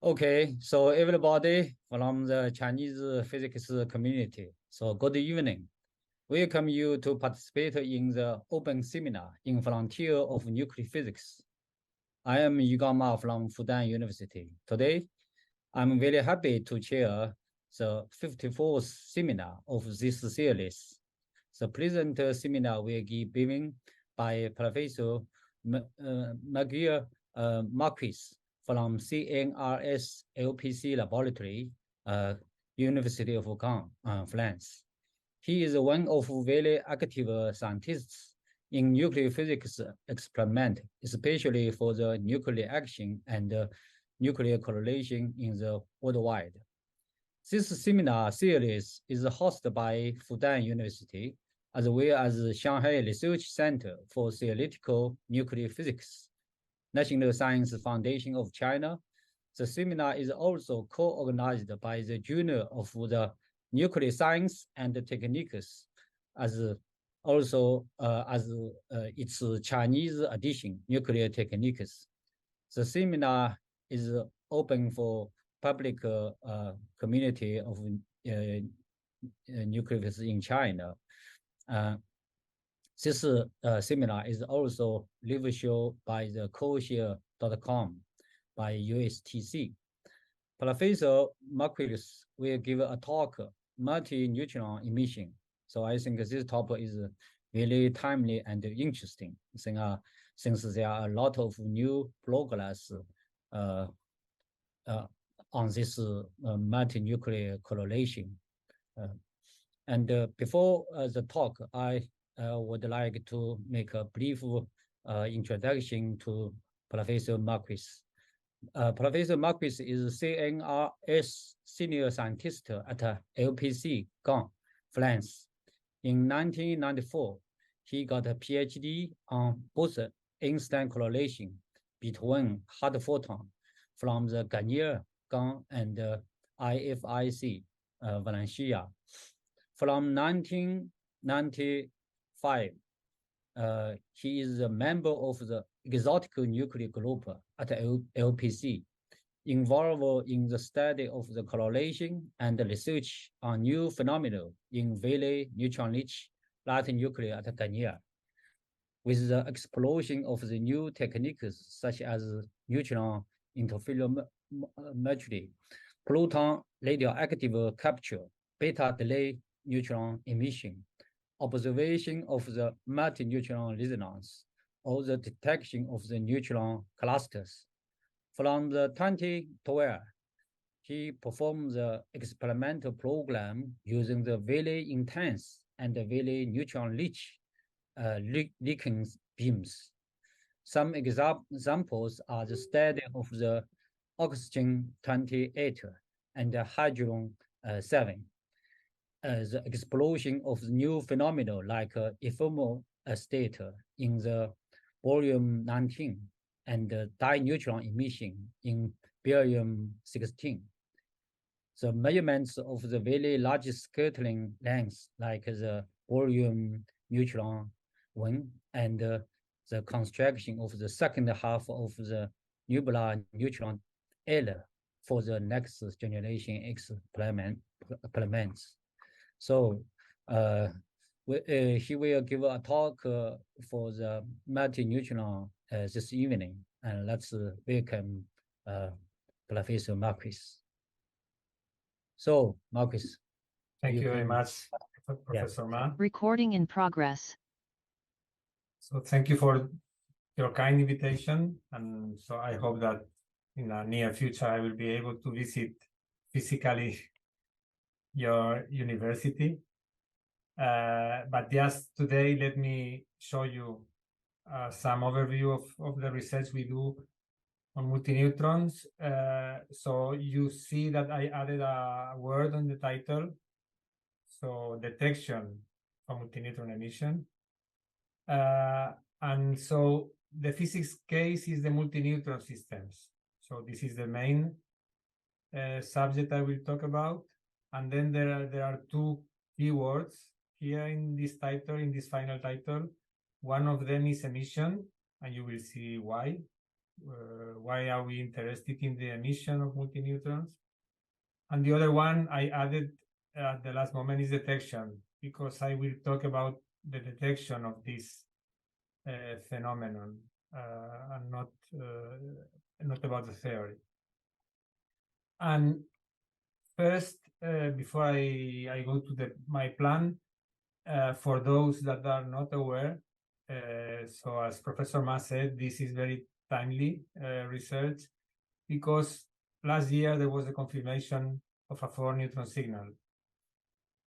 Okay, so everybody from the Chinese physics community, so good evening. Welcome you to participate in the open seminar in Frontier of Nuclear Physics. I am Miguel Marqués from Fudan University. Today, I'm very happy to chair the 54th seminar of this series. The present seminar will be given by Professor Miguel Marqués from CNRS LPC Laboratory, University of Caen, France. He is one of very active scientists in nuclear physics experiment, especially for the nuclear action and nuclear correlation in the worldwide. This seminar series is hosted by Fudan University, as well as Shanghai Research Center for Theoretical Nuclear Physics, National Science Foundation of China. The seminar is also co-organized by the Journal of the Nuclear Science and Techniques, as also as its Chinese edition, Nuclear Techniques. The seminar is open for public community of nuclear physics in China. This seminar is also live show by the co-share.com by USTC. Professor Marqués will give a talk, multi-neutron emission. So I think this topic is really timely and interesting, since there are a lot of new progress on this multi-nuclear correlation. Before the talk, I would like to make a brief introduction to Professor Marqués. Professor Marqués is CNRS senior scientist at LPC Caen, France. In 1994, he got a PhD on boson instant correlation between hard photon from the Garnier, Caen, and IFIC, Valencia. From 1995, he is a member of the exotic nuclear group at LPC, involved in the study of the correlation and the research on new phenomena in very neutron-rich light nuclei at Garnier. With the explosion of the new techniques such as neutron interferometry, proton radioactive capture, beta delay neutron emission, observation of the multi-neutron resonance, or the detection of the neutron clusters. From the 2012, he performed the experimental program using the very intense and very neutron-rich leaking beams. Some examples are the study of the oxygen-28 and the hydrogen-7. The explosion of new phenomena like ephemeral state in the barium-19 and di-neutron emission in barium-16. The measurements of the very large scattering lengths like the barium-neutron 1 and the construction of the second half of the nuclear neutron L for the next generation experiments. So he will give a talk for the multi-neutron this evening, and let's welcome Professor Marqués. So, Marqués. Thank you very much, Professor Ma. Recording in progress. So thank you for your kind invitation, and so I hope that in the near future I will be able to visit physically your university. But just today, let me show you some overview of the research we do on multineutrons. So you see that I added a word on the title. So detection of multineutron emission. And so the physics case is the multineutron systems. So this is the main subject I will talk about. And then there are two keywords here in this title, in this final title. One of them is emission, and you will see why. why are we interested in the emission of multineutrons? And the other one I added at the last moment is detection, because I will talk about the detection of this phenomenon and not about the theory. And first, before I go to my plan, for those that are not aware, so as Professor Ma said, this is very timely research, because last year there was a confirmation of a four-neutron signal.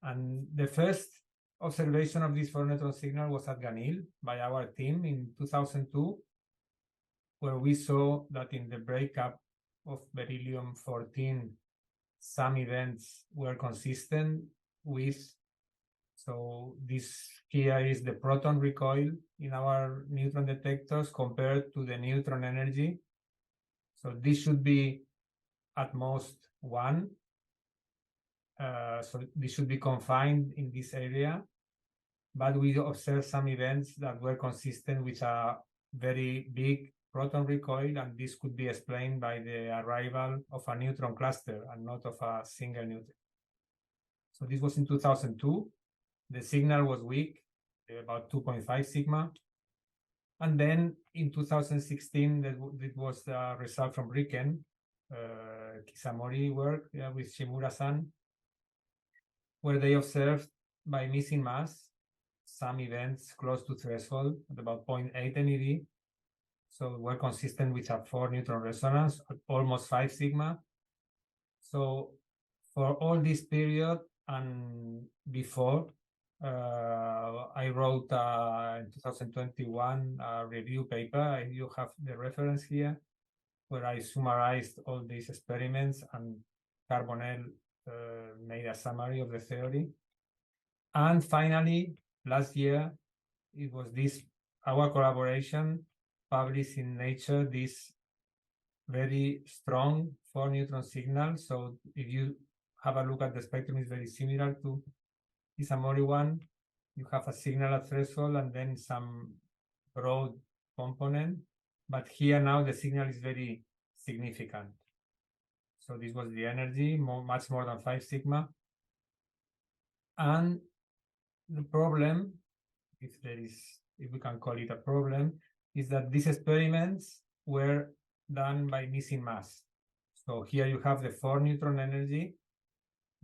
And the first observation of this four-neutron signal was at Ganil by our team in 2002, where we saw that in the breakup of beryllium-14, some events were consistent with, so this here is the proton recoil in our neutron detectors compared to the neutron energy. So this should be at most 1. So this should be confined in this area. But we observed some events that were consistent with a very big proton recoil, and this could be explained by the arrival of a neutron cluster and not of a single neutron. So this was in 2002. The signal was weak, about 2.5 sigma. And then in 2016, it was a result from Riken, Kisamori work with Shimura-san, where they observed by missing mass some events close to threshold at about 0.8 MeV. So we're consistent with a four-neutron resonance at almost 5 sigma. So for all this period and before, I wrote in 2021 a review paper. You have the reference here, where I summarized all these experiments, and Carbonell made a summary of the theory. And finally, last year, it was our collaboration published in Nature, this very strong four-neutron signal. So if you have a look at the spectrum, it's very similar to Kisamori one. You have a signal at threshold and then some broad component. But here now the signal is very significant. So this was the energy, much more than 5 sigma. And the problem, if we can call it a problem, is that these experiments were done by missing mass. So here you have the four-neutron energy,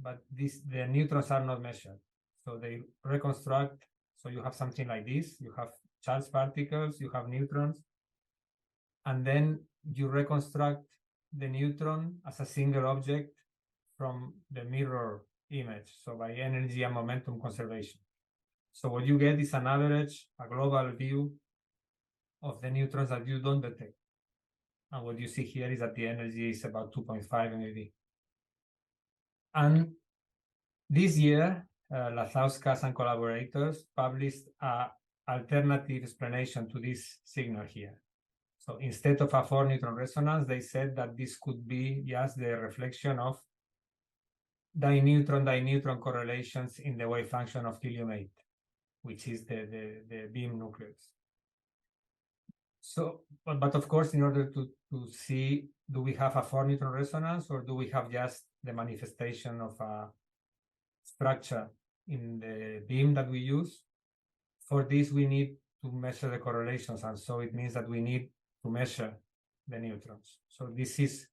but the neutrons are not measured. So they reconstruct, so you have something like this. You have charged particles, you have neutrons, and then you reconstruct the neutron as a single object from the mirror image, so by energy and momentum conservation. So what you get is an average, a global view of the neutrons that you don't detect. And what you see here is that the energy is about 2.5 MeV. And this year, Lazauskas and collaborators published an alternative explanation to this signal here. So instead of a four-neutron resonance, they said that this could be just the reflection of dineutron correlations in the wave function of helium-8, which is the beam nucleus. So, but of course, in order to see, do we have a four-neutron resonance, or do we have just the manifestation of a structure in the beam that we use? For this, we need to measure the correlations, and so it means that we need to measure the neutrons. So this is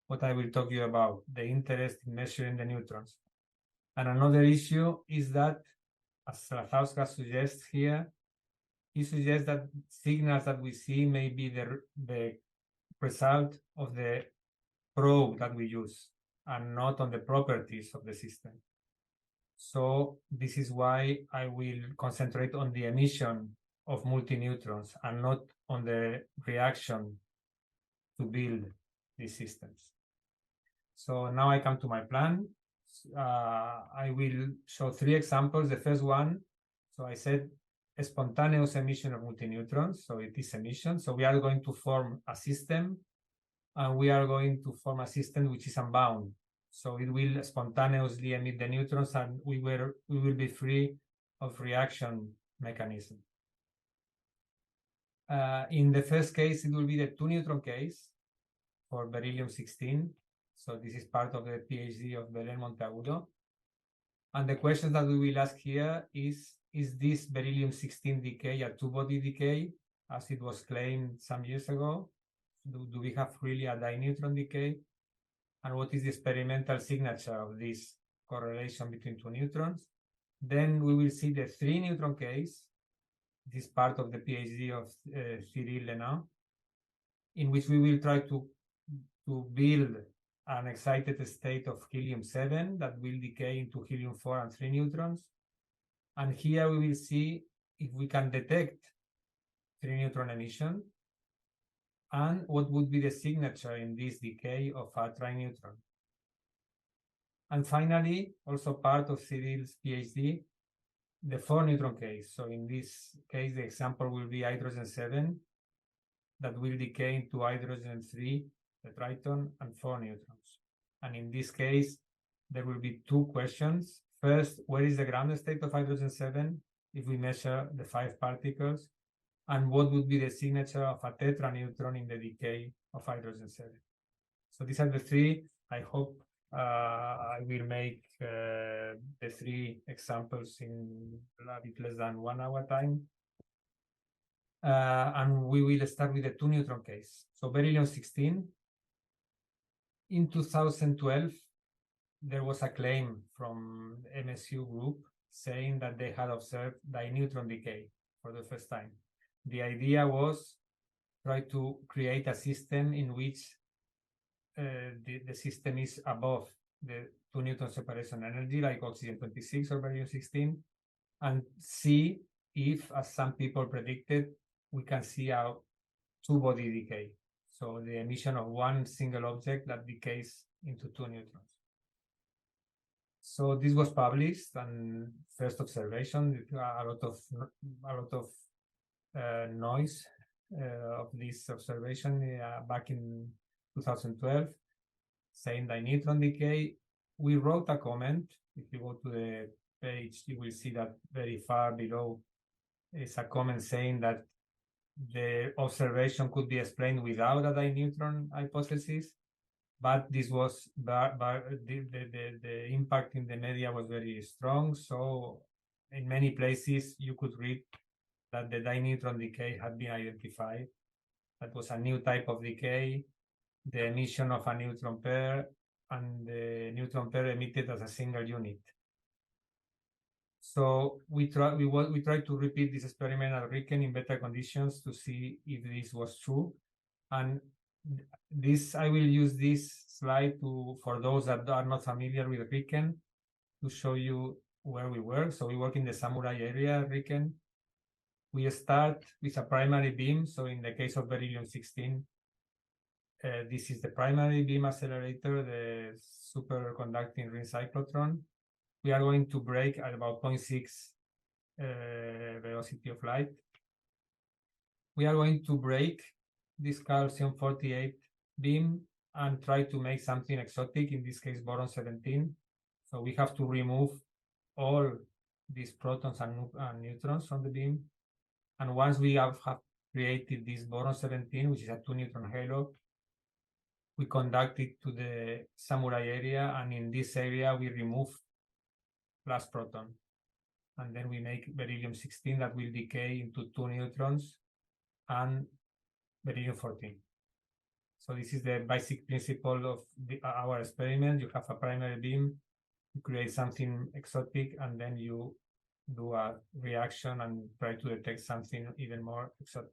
what I will talk to you about, the interest in measuring the neutrons. And another issue is that, as Lazauskas suggests here, he suggests that signals that we see may be the result of the probe that we use and not on the properties of the system. So this is why I will concentrate on the emission of multineutrons and not on the reaction to build these systems. So now I come to my plan. I will show 3 examples. The first one, so I said a spontaneous emission of multineutrons, so it is emission. So we are going to form a system, and we are going to form a system which is unbound. So it will spontaneously emit the neutrons, and we will be free of reaction mechanism. In the first case, it will be the 2-neutron case for beryllium-16. So this is part of the PhD of Belén Monteagudo. And the question that we will ask here is this beryllium-16 decay a two-body decay, as it was claimed some years ago? Do we have really a dineutron decay? And what is the experimental signature of this correlation between two neutrons? Then we will see the 3-neutron case. This part of the PhD of Cyril Lenant, in which we will try to build an excited state of helium-7 that will decay into helium-4 and 3 neutrons. And here we will see if we can detect 3-neutron emission and what would be the signature in this decay of a trineutron. And finally, also part of Cyril's PhD, the 4-neutron case. So in this case, the example will be hydrogen-7 that will decay into hydrogen-3, the triton, and 4 neutrons. And in this case, there will be two questions. First, where is the ground state of hydrogen-7 if we measure the 5 particles? And what would be the signature of a tetraneutron in the decay of hydrogen-7? So these are the three. I hope I will make the 3 examples in a bit less than 1 hour time. And we will start with the 2-neutron case. So beryllium-16. In 2012, there was a claim from the MSU group saying that they had observed dineutron decay for the first time. The idea was try to create a system in which the system is above the 2-neutron separation energy, like oxygen-26 or beryllium-16, and see if, as some people predicted, we can see a two-body decay. So the emission of one single object that decays into 2 neutrons. So this was published, and first observation, a lot of noise of this observation back in 2012, saying dineutron decay. We wrote a comment. If you go to the page, you will see that very far below is a comment saying that the observation could be explained without a dineutron hypothesis, but this was the impact in the media was very strong. So in many places you could read that the dineutron decay had been identified. That was a new type of decay, the emission of a neutron pair, and the neutron pair emitted as a single unit. So we tried to repeat this experiment at Riken in better conditions to see if this was true. And this, I will use this slide for those that are not familiar with Riken, to show you where we work. So we work in the Samurai area at Riken. We start with a primary beam. So in the case of beryllium-16, this is the primary beam accelerator, the superconducting ring cyclotron. We are going to break at about 0.6 velocity of light. We are going to break this calcium-48 beam and try to make something exotic, in this case boron-17. So we have to remove all these protons and neutrons from the beam. And once we have created this boron-17, which is a 2-neutron halo, we conduct it to the Samurai area, and in this area we remove plus proton. And then we make beryllium-16 that will decay into 2 neutrons and beryllium-14. So this is the basic principle of our experiment. You have a primary beam, you create something exotic, and then you do a reaction and try to detect something even more exotic.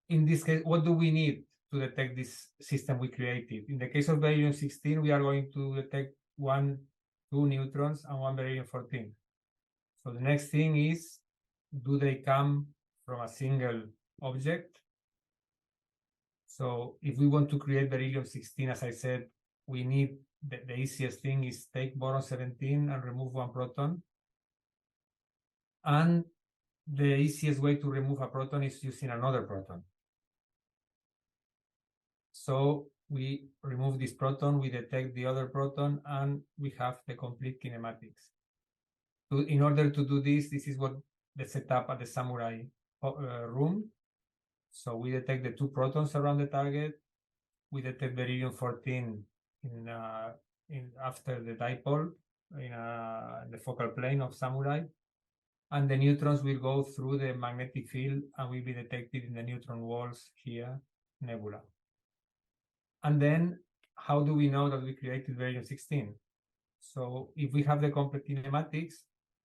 In this case, what do we need to detect this system we created? In the case of beryllium-16, we are going to detect 2 neutrons and 1 beryllium-14. So the next thing is, do they come from a single object? So if we want to create beryllium-16, as I said, we need the easiest thing is take boron-17 and remove 1 proton. And the easiest way to remove a proton is using another proton. So we remove this proton, we detect the other proton, and we have the complete kinematics. In order to do this, this is what the setup at the Samurai room. So we detect the 2 protons around the target. We detect beryllium-14 in after the dipole in the focal plane of Samurai. And the neutrons will go through the magnetic field and will be detected in the neutron walls here, nebula. And then how do we know that we created beryllium-16? So if we have the complete kinematics,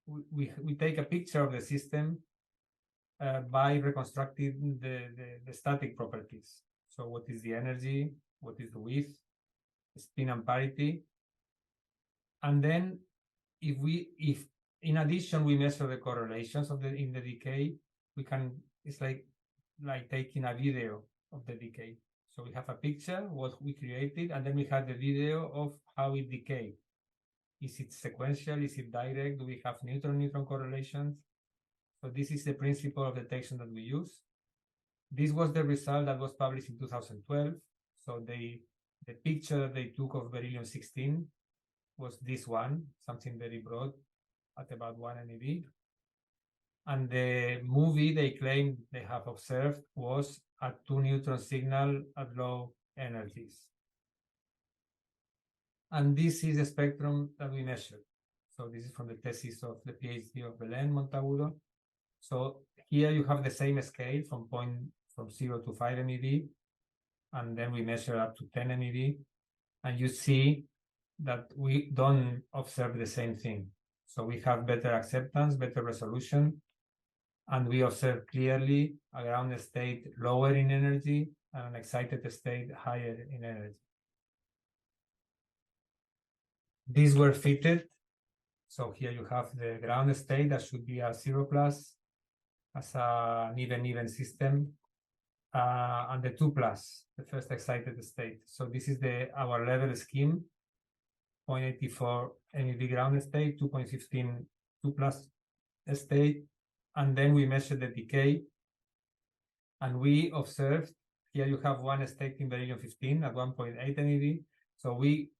we take a picture of the system by reconstructing the static properties. So what is the energy, what is the width, spin and parity. And then if in addition we measure the correlations of in the decay, we can, it's like taking a video of the decay. So we have a picture, what we created, and then we have the video of how it decayed. Is it sequential? Is it direct? Do we have neutron-neutron correlations? So this is the principle of detection that we use. This was the result that was published in 2012. So the picture that they took of beryllium-16 was this one, something very broad at about 1 MeV. And the movie they claimed they have observed was a 2-neutron signal at low energies. And this is the spectrum that we measured. So this is from the thesis of the PhD of Belén Montagudo. So here you have the same scale from 0 to 5 MeV, and then we measure up to 10 MeV, and you see that we don't observe the same thing. So we have better acceptance, better resolution, and we observe clearly a ground state lower in energy and an excited state higher in energy. These were fitted. So here you have the ground state that should be a 0 plus as an even system, and the 2 plus, the first excited state. So this is our level scheme, 0.84 MeV ground state, 2.15 2 plus state, and then we measure the decay, and we observed, here you have one state in beryllium-15 at 1.8 MeV. So we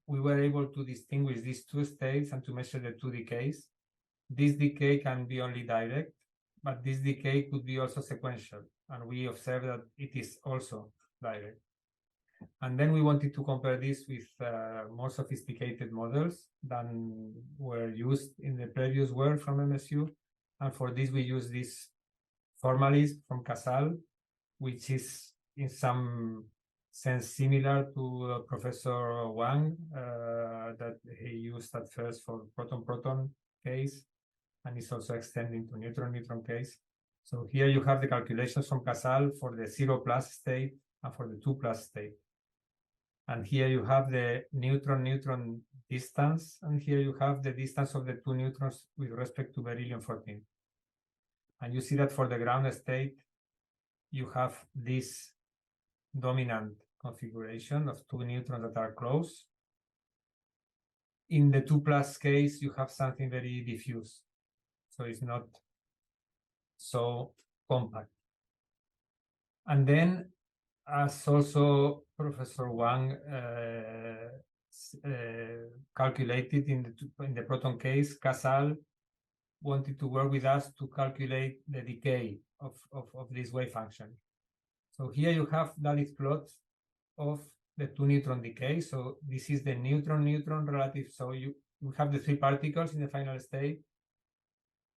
were able to distinguish these 2 states and to measure the 2 decays. This decay can be only direct, but this decay could be also sequential, and we observed that it is also direct. And then we wanted to compare this with more sophisticated models than were used in the previous work from MSU. And for this, we use this formalism from Casal, which is in some sense similar to Professor Wang that he used at first for proton-proton case, and is also extending to neutron-neutron case. So here you have the calculations from Casal for the 0 plus state and for the 2 plus state. And here you have the neutron-neutron distance, and here you have the distance of the 2 neutrons with respect to beryllium-14. And you see that for the ground state, you have this dominant configuration of 2 neutrons that are close. In the 2 plus case, you have something very diffuse. So it's not so compact. And then, as also Professor Wang calculated in the proton case, Casal wanted to work with us to calculate the decay of this wave function. So here you have Dalit plot of the 2 neutron decay. So this is the neutron-neutron relative. So you have the 3 particles in the final state,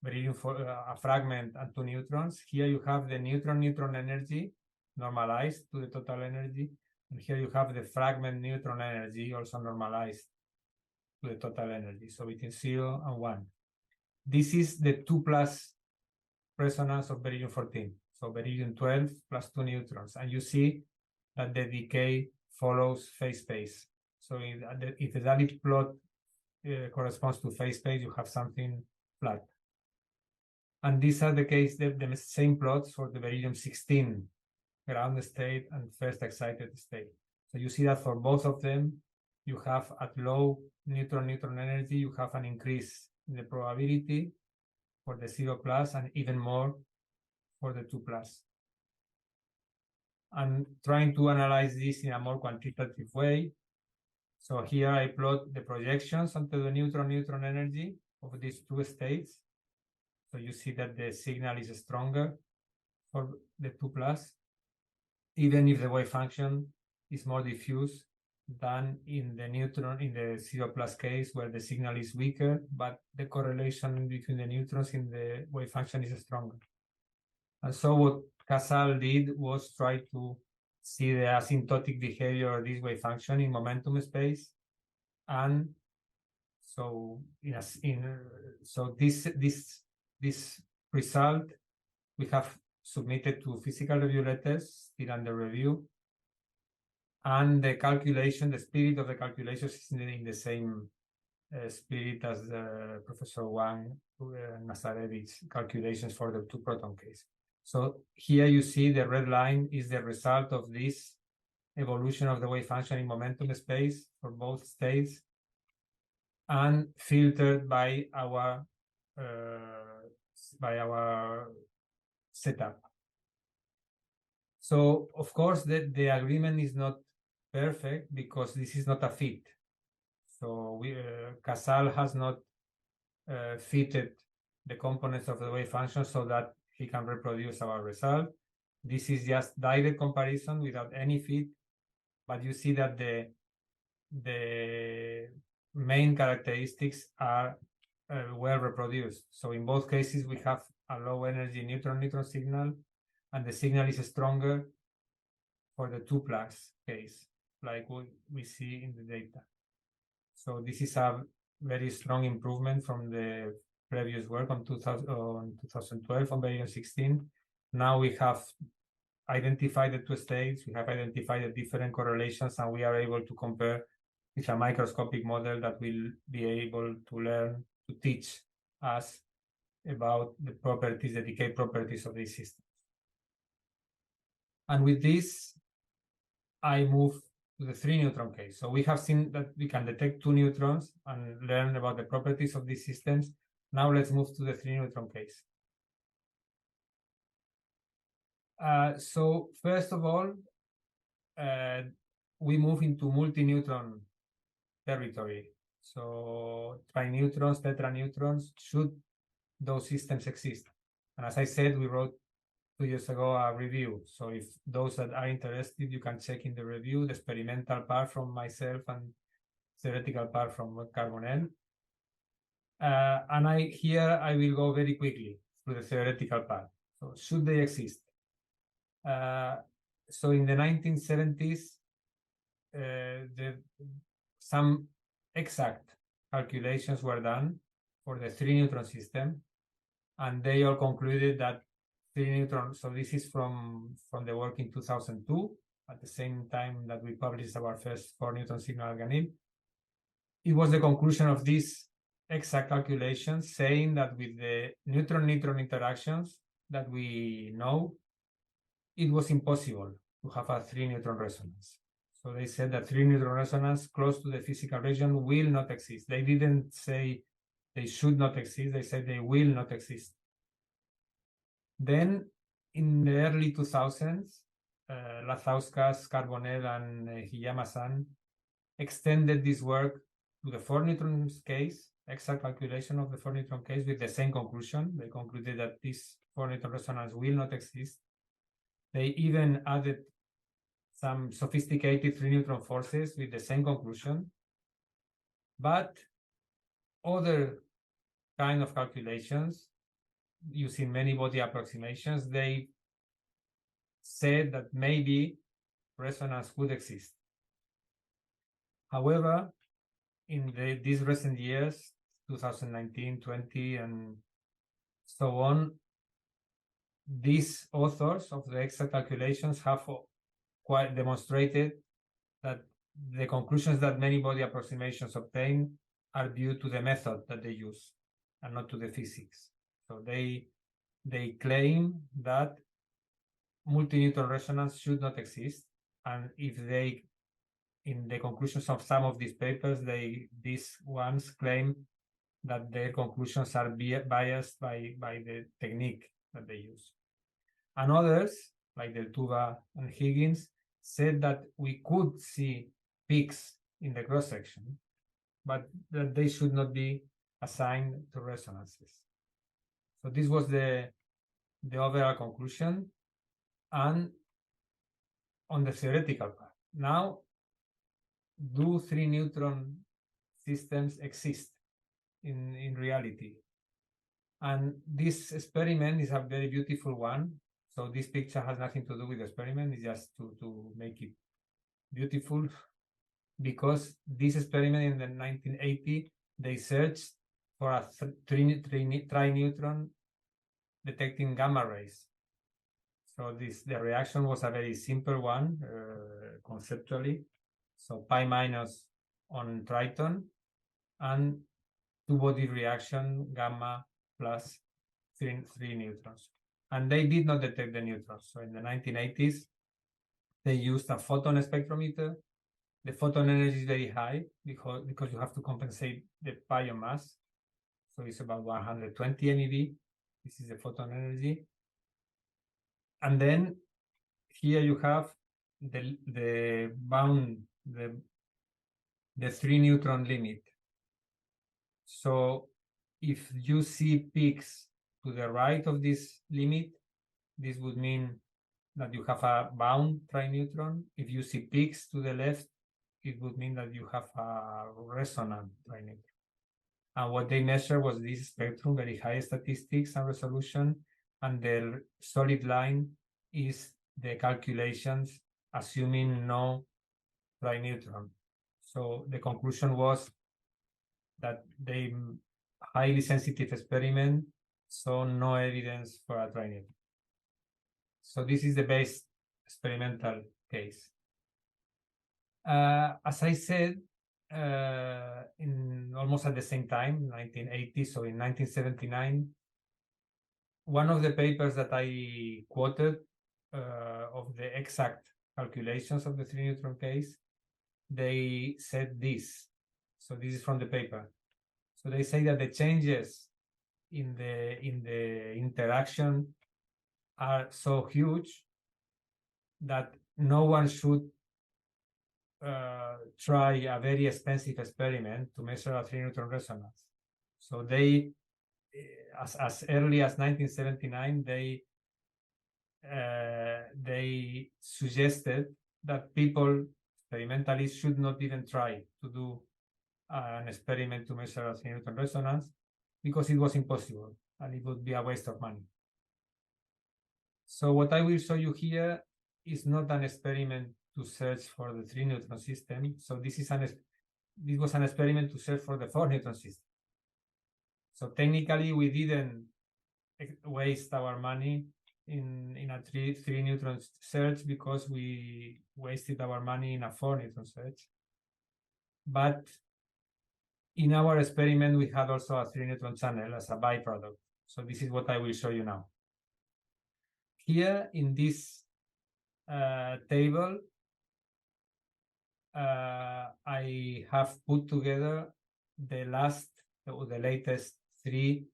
beryllium for a fragment and 2 neutrons. Here you have the neutron-neutron energy normalized to the total energy. And here you have the fragment neutron energy also normalized to the total energy. So between 0 and 1. This is the 2 plus resonance of beryllium-14. So beryllium-12 plus 2 neutrons. And you see that the decay follows phase space. So if the Dalit plot corresponds to phase space, you have something flat. And these are the same plots for the beryllium-16 ground state and first excited state. So you see that for both of them, you have at low neutron-neutron energy, you have an increase in the probability for the 0 plus and even more for the 2 plus. And trying to analyze this in a more quantitative way. So here I plot the projections onto the neutron-neutron energy of these 2 states. So you see that the signal is stronger for the 2+, even if the wave function is more diffuse than in the neutron, in the 0+ case, where the signal is weaker, but the correlation between the neutrons in the wave function is stronger. And so what Casal did was try to see the asymptotic behavior of this wave function in momentum space. And so this result we have submitted to physical review letters, still under review. And the calculation, the spirit of the calculations is in the same spirit as Professor Wang Nazarevich's calculations for the 2-proton case. So here you see the red line is the result of this evolution of the wave function in momentum space for both states, and filtered by our setup. So of course the agreement is not perfect because this is not a fit. So Casal has not fitted the components of the wave function so that he can reproduce our result. This is just direct comparison without any fit, but you see that the main characteristics are well reproduced. So in both cases we have a low energy neutron-neutron signal, and the signal is stronger for the 2+ case, like we see in the data. So this is a very strong improvement from the previous work on 2012 on Beijing 16. Now we have identified the 2 states, we have identified the different correlations, and we are able to compare with a microscopic model that will be able to learn to teach us about the properties, the decay properties of these systems. And with this, I move to the 3-neutron case. So we have seen that we can detect 2 neutrons and learn about the properties of these systems. Now let's move to the 3-neutron case. So first of all, we move into multi-neutron territory. So trineutrons, tetraneutrons, should those systems exist? And as I said, we wrote 2 years ago a review. So if those that are interested, you can check in the review the experimental part from myself and theoretical part from Carbonell. And here I will go very quickly through the theoretical part. So should they exist? So in the 1970s, some exact calculations were done for the 3-neutron system, and they all concluded that 3-neutron, so this is from the work in 2002, at the same time that we published our first 4-neutron signal organelle. It was the conclusion of these exact calculations saying that with the neutron-neutron interactions that we know, it was impossible to have a 3-neutron resonance. So they said that 3-neutron resonance close to the physical region will not exist. They didn't say they should not exist, they said they will not exist. Then in the early 2000s, Lazauskas, Carbonell, and Hiyama-san extended this work to the 4-neutron case, exact calculation of the 4-neutron case with the same conclusion. They concluded that this 4-neutron resonance will not exist. They even added some sophisticated 3-neutron forces with the same conclusion. But other kind of calculations using many body approximations, they said that maybe resonance could exist. However, in these recent years, 2019, 20, and so on, these authors of the exact calculations have quite demonstrated that the conclusions that many body approximations obtain are due to the method that they use and not to the physics. So they claim that multi-neutron resonance should not exist, and if they, in the conclusions of some of these papers, these ones claim that their conclusions are biased by the technique that they use. And others, like Del Tuba and Higgins, said that we could see peaks in the cross-section, but that they should not be assigned to resonances. So this was the overall conclusion. and on the theoretical part. Now, do 3-neutron systems exist in reality? And this experiment is a very beautiful one. So this picture has nothing to do with the experiment. It's just to make it beautiful, because this experiment in the 1980, they searched for a tri-neutron detecting gamma rays. So the reaction was a very simple one, conceptually. So pi minus on triton, and two-body reaction, gamma plus three neutrons. And they did not detect the neutrons. So in the 1980s, they used a photon spectrometer. The photon energy is very high because you have to compensate the pi mass. So it's about 120 MeV. This is the photon energy. And then here you have the bound, the 3-neutron limit. So if you see peaks to the right of this limit, this would mean that you have a bound tri-neutron. If you see peaks to the left, it would mean that you have a resonant tri-neutron. And what they measured was this spectrum, very high statistics and resolution, and the solid line is the calculations assuming no tri-neutron. So the conclusion was that they highly sensitive experiment saw no evidence for a tri-neutron. So this is the base experimental case. As I said, in almost at the same time, 1980, so in 1979, one of the papers that I quoted of the exact calculations of the 3-neutron case, they said this. So this is from the paper. So they say that the changes in the interaction are so huge that no one should try a very expensive experiment to measure a 3-neutron resonance. So they, as early as 1979, they suggested that people, experimentalists, should not even try to do an experiment to measure a 3-neutron resonance, because it was impossible and it would be a waste of money. So what I will show you here is not an experiment to search for the 3-neutron system. So this was an experiment to search for the 4-neutron system. So technically, we didn't waste our money in a 3-neutron search, because we wasted our money in a 4-neutron search. But in our experiment, we had also a 3-neutron channel as a byproduct. So this is what I will show you now. Here in this table, I have put together the latest 3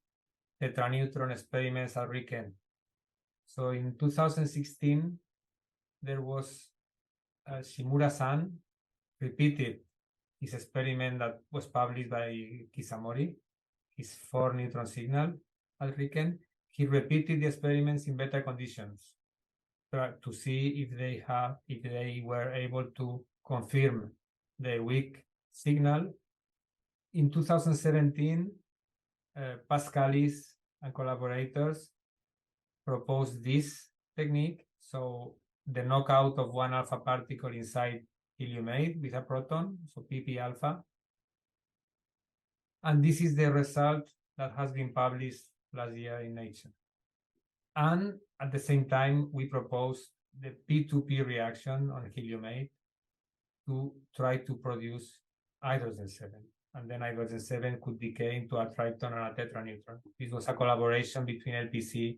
tetraneutron experiments at RIKEN. So in 2016, there was Shimura-san repeated his experiment that was published by Kisamori, his 4-neutron signal at RIKEN. He repeated the experiments in better conditions to see if they were able to confirm the weak signal. In 2017, Pascalis and collaborators proposed this technique. So the knockout of one alpha particle inside helium-8 with a proton, so PP alpha. And this is the result that has been published last year in Nature. And at the same time, we proposed the P2P reaction on helium-8 to try to produce hydrogen-7. And then hydrogen-7 could decay into a triton and a tetraneutron. This was a collaboration between LPC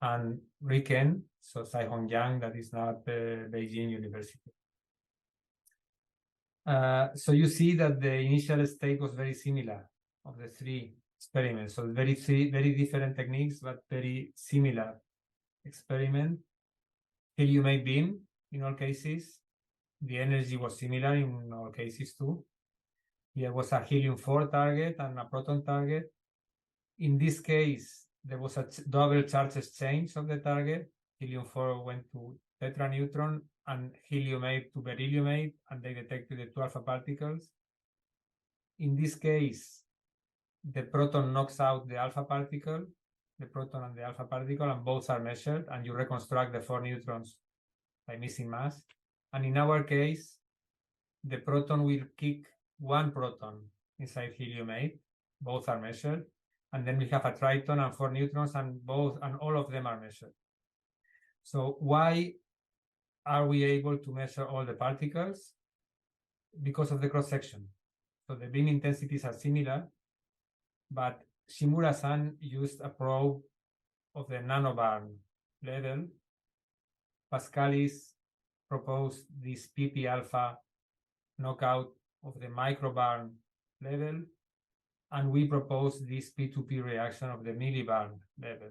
and RIKEN, so Sai-Hong Yang, that is now at Beijing University. So you see that the initial state was very similar of the 3 experiments. So very different techniques, but very similar experiment. Helium-8 beam in all cases. The energy was similar in all cases too. Here was a helium-4 target and a proton target. In this case, there was a double charge exchange of the target. helium-4 went to tetraneutron, and helium-8 to beryllium-8, and they detected the 2 alpha particles. In this case, the proton knocks out the alpha particle, the proton and the alpha particle, and both are measured, and you reconstruct the 4 neutrons by missing mass. And in our case, the proton will kick 1 proton inside helium-8, both are measured, and then we have a triton and 4 neutrons, and all of them are measured. So why are we able to measure all the particles? Because of the cross-section. So the beam intensities are similar, but Shimura-san used a probe of the nanobarn level. Pascalis proposed this PP alpha knockout of the microbarn level, and we proposed this P2P reaction of the millibarn level.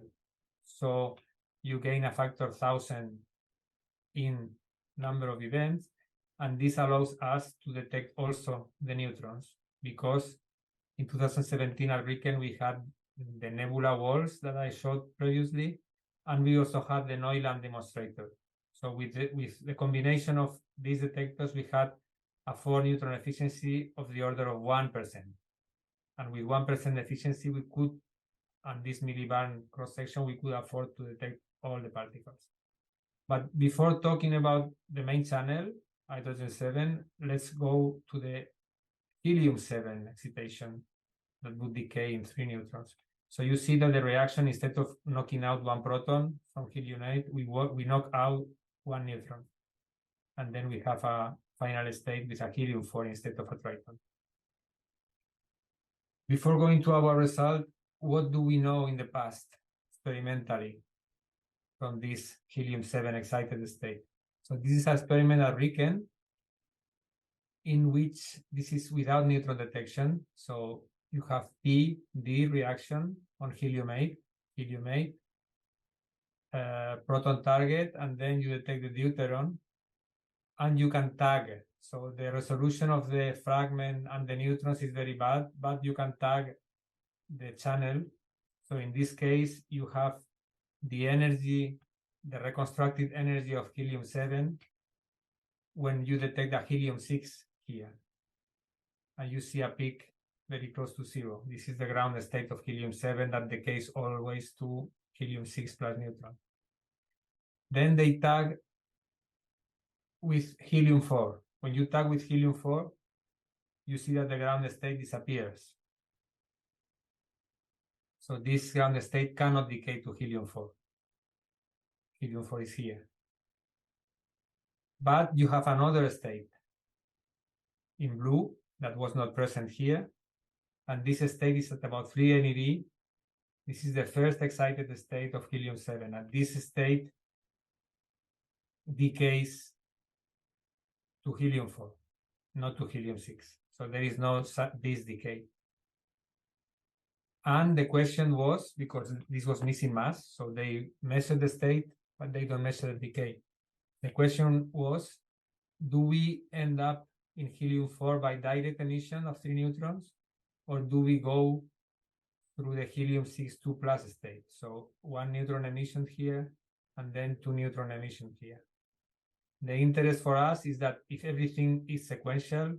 So you gain a factor 1,000 in number of events, and this allows us to detect also the neutrons, because in 2017 at RIKEN we had the nebula walls that I showed previously, and we also had the Neuland demonstrator. So with the combination of these detectors, we had a 4-neutron efficiency of the order of 1%. And with 1% efficiency, we could, on this millibarn cross-section, we could afford to detect all the particles. But before talking about the main channel, hydrogen-7, let's go to the helium-7 excitation that would decay in 3 neutrons. So you see that the reaction, instead of knocking out 1 proton from helium-8, we knock out 1 neutron. And then we have a final state with a helium-4 instead of a triton. Before going to our result, what do we know in the past experimentally from this helium-7 excited state? So this is an experiment at RIKEN in which this is without neutron detection. So you have P-D reaction on helium-8, proton target, and then you detect the deuteron, and you can tag it. So the resolution of the fragment and the neutrons is very bad, but you can tag the channel. So in this case, you have the energy, the reconstructed energy of helium-7 when you detect a helium-6 here. And you see a peak very close to 0. This is the ground state of helium-7 that decays always to helium-6 plus neutron. Then they tag with helium-4. When you tag with helium-4, you see that the ground state disappears. So this ground state cannot decay to helium-4. Helium-4 is here. But you have another state in blue that was not present here. And this state is at about 3 MeV. This is the first excited state of helium-7. And this state decays to helium-4, not to helium-6. So there is no this decay. And the question was, because this was missing mass, so they measured the state, but they don't measure the decay. The question was, do we end up in helium-4 by direct emission of 3 neutrons, or do we go through the helium-6 2 plus state? So 1 neutron emission here, and then 2 neutron emission here. The interest for us is that if everything is sequential,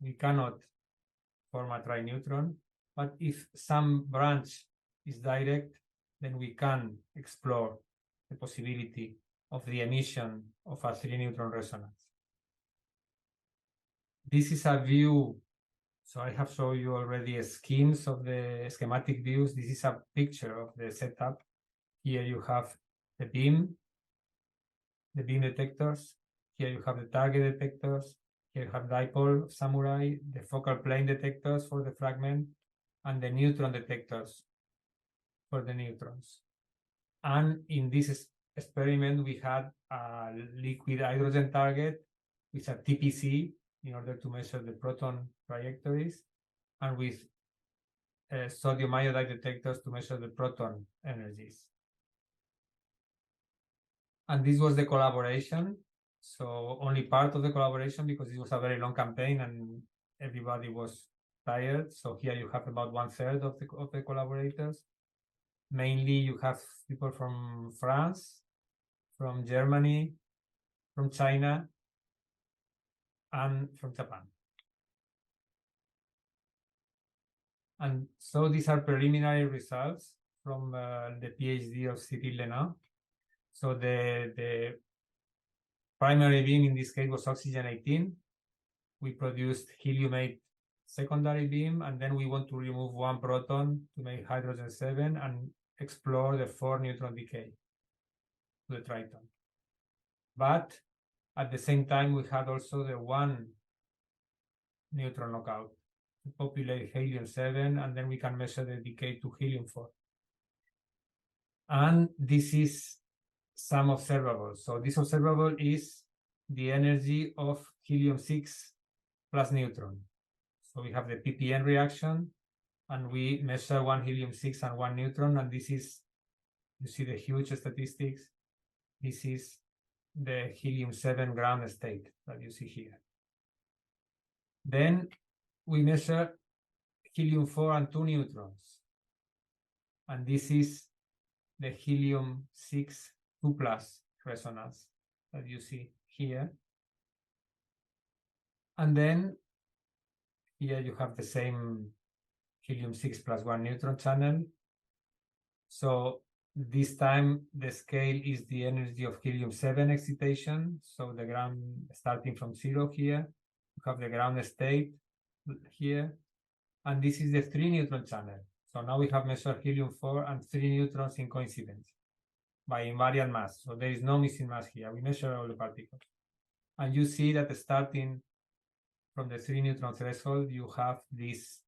we cannot form a trineutron. But if some branch is direct, then we can explore the possibility of the emission of a 3-neutron resonance. This is a view. So I have shown you already schemes of the schematic views. This is a picture of the setup. Here you have the beam detectors. Here you have the target detectors. Here you have dipole samurai, the focal plane detectors for the fragment, and the neutron detectors for the neutrons. And in this experiment, we had a liquid hydrogen target with a TPC in order to measure the proton trajectories, and with sodium iodide detectors to measure the proton energies. And this was the collaboration. So only part of the collaboration, because it was a very long campaign and everybody was tired. So here you have about 1/3 of the collaborators. Mainly you have people from France, from Germany, from China, and from Japan. And so these are preliminary results from the PhD of Cyril Lenat. So the primary beam in this case was oxygen 18. We produced helium-8 secondary beam, and then we want to remove one proton to make hydrogen 7 and explore the 4-neutron decay to the triton. But at the same time, we had also the 1-neutron knockout to populate helium-7, and then we can measure the decay to helium-4. And this is some observable. So this observable is the energy of helium-6 plus neutron. So we have the PPN reaction, and we measure one helium-6 and one neutron, and this is, you see the huge statistics. This is the helium-7 ground state that you see here. Then we measure helium-4 and 2 neutrons, and this is the helium-6 2 plus resonance that you see here. And then here you have the same helium-6 plus 1 neutron channel. So this time the scale is the energy of helium-7 excitation. So the ground starting from 0 here, you have the ground state here, and this is the 3-neutron channel. So now we have measured helium-4 and 3 neutrons in coincidence by invariant mass. So there is no missing mass here. We measure all the particles. And you see that starting from the 3-neutron threshold, you have this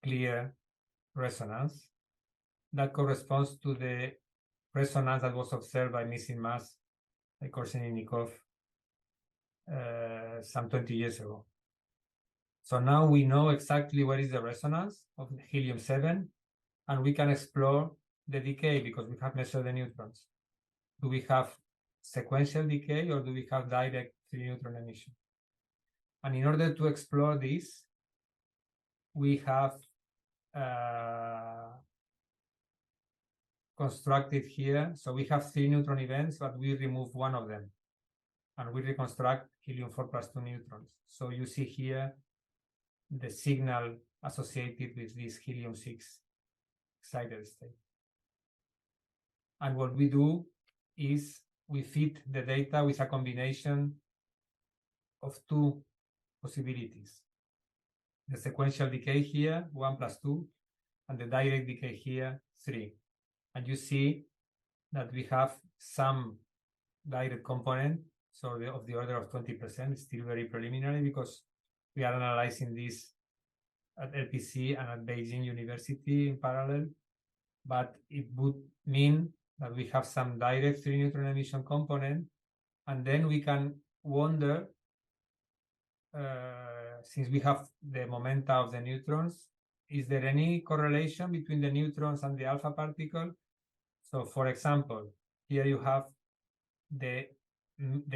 clear resonance that corresponds to the resonance that was observed by missing mass by Korsennikov some 20 years ago. So now we know exactly what is the resonance of helium-7, and we can explore the decay because we have measured the neutrons. Do we have sequential decay or do we have direct 3-neutron emission? And in order to explore this, we have constructed here. So we have 3 neutron events, but we remove one of them, and we reconstruct helium-4 plus 2 neutrons. So you see here the signal associated with this helium-6 excited state. And what we do is we fit the data with a combination of 2 possibilities. The sequential decay here, 1 plus 2, and the direct decay here, 3. And you see that we have some direct component, so of the order of 20%. It's still very preliminary because we are analyzing this at LPC and at Beijing University in parallel, but it would mean that we have some direct 3-neutron emission component, and then we can wonder, since we have the momenta of the neutrons, is there any correlation between the neutrons and the alpha particle? So for example, here you have the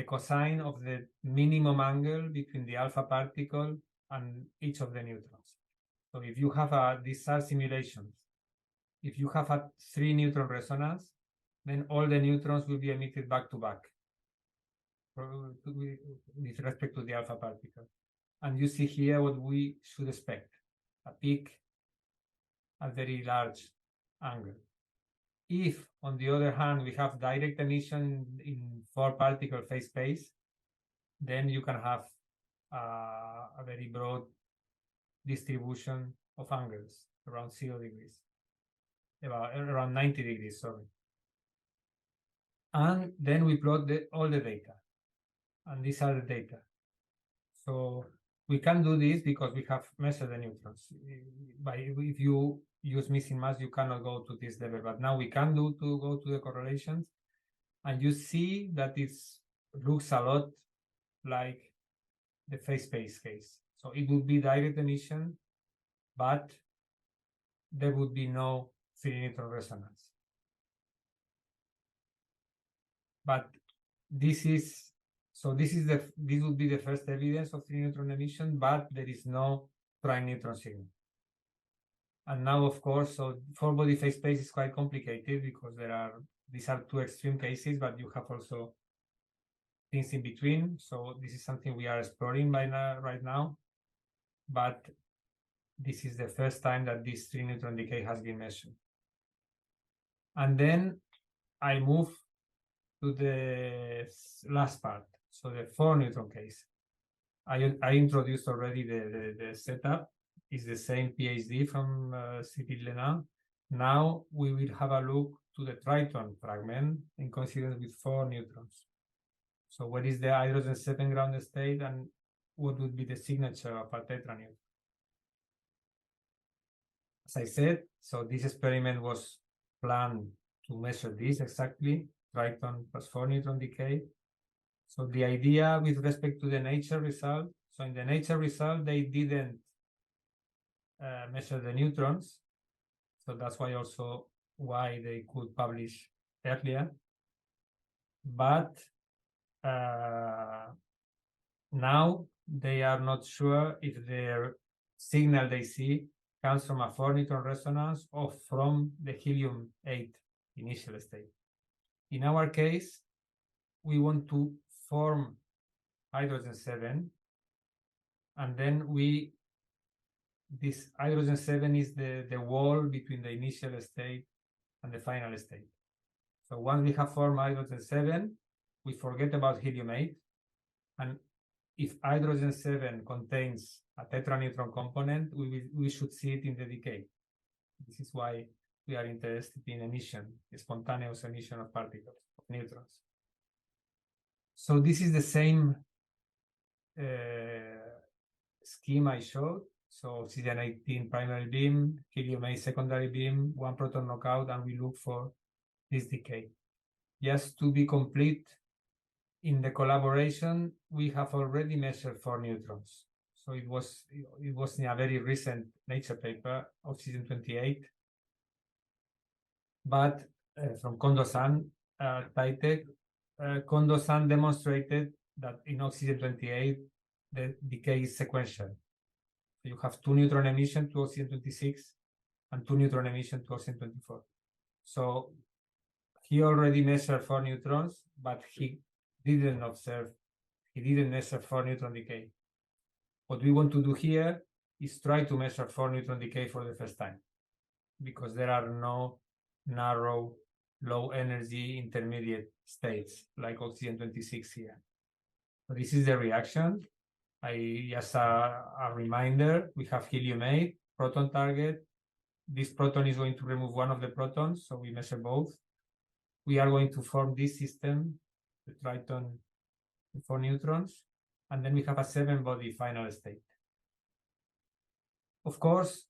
cosine of the minimum angle between the alpha particle and each of the neutrons. So if you have these are simulations. If you have a 3-neutron resonance, then all the neutrons will be emitted back to back with respect to the alpha particle. And you see here what we should expect, a peak at very large angle. If, on the other hand, we have direct emission in 4-particle phase space, then you can have a very broad distribution of angles around 0 degrees, around 90 degrees, sorry. And then we plot all the data, and these are the data. So we can do this because we have measured the neutrons. If you use missing mass, you cannot go to this level, but now we can go to the correlations, and you see that it looks a lot like the phase space case. So it would be direct emission, but there would be no 3-neutron resonance. But this would be the first evidence of 3-neutron emission, but there is no prime neutron signal. And now, of course, so 4-body phase space is quite complicated because there are these are two extreme cases, but you have also things in between. So this is something we are exploring right now. But this is the first time that this 3-neutron decay has been measured. And then I move to the last part, so the 4-neutron case. I introduced already the setup. It's the same PhD from Cyril. Now we will have a look to the triton fragment in coincidence with 4 neutrons. So what is the hydrogen 7 ground state, and what would be the signature of a tetraneutron? As I said, so this experiment was planned to measure this exactly, triton plus 4-neutron decay. So the idea with respect to the nature result, so in the nature result, they didn't measure the neutrons. So that's why also why they could publish earlier. But now they are not sure if their signal they see comes from a 4-neutron resonance or from the helium-8 initial state. In our case, we want to form hydrogen 7, and then this hydrogen 7 is the wall between the initial state and the final state. So once we have formed hydrogen 7, we forget about helium-8, and if hydrogen 7 contains a tetraneutron component, we should see it in the decay. This is why we are interested in emission, spontaneous emission of particles, of neutrons. So this is the same scheme I showed. So oxygen 18 primary beam, helium-8 secondary beam, 1 proton knockout, and we look for this decay. Just to be complete, in the collaboration, we have already measured 4 neutrons. So it was in a very recent Nature paper, oxygen 28. But from Kondo-san, Taitek, Kondo-san demonstrated that in oxygen 28, the decay is sequential. So you have 2 neutron emission to oxygen 26 and 2 neutron emission to oxygen 24. So he already measured 4 neutrons, but he didn't measure 4 neutron decay. What we want to do here is try to measure 4 neutron decay for the first time, because there are no narrow, low energy intermediate states like oxygen 26 here. So this is the reaction. Just a reminder, we have helium-8 proton target. This proton is going to remove one of the protons, so we measure both. We are going to form this system, the triton with 4 neutrons, and then we have a 7-body final state. Of course,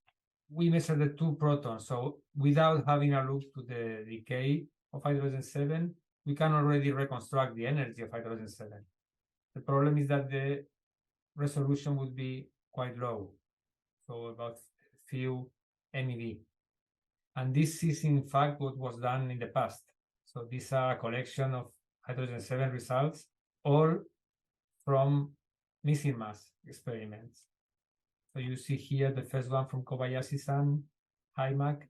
we measure the 2 protons, so without having a look to the decay of hydrogen 7, we can already reconstruct the energy of hydrogen 7. The problem is that the resolution would be quite low, so about few MeV. And this is in fact what was done in the past. So these are a collection of hydrogen 7 results, all from missing mass experiments. So you see here the first one from Kobayashi-san, HIMAC.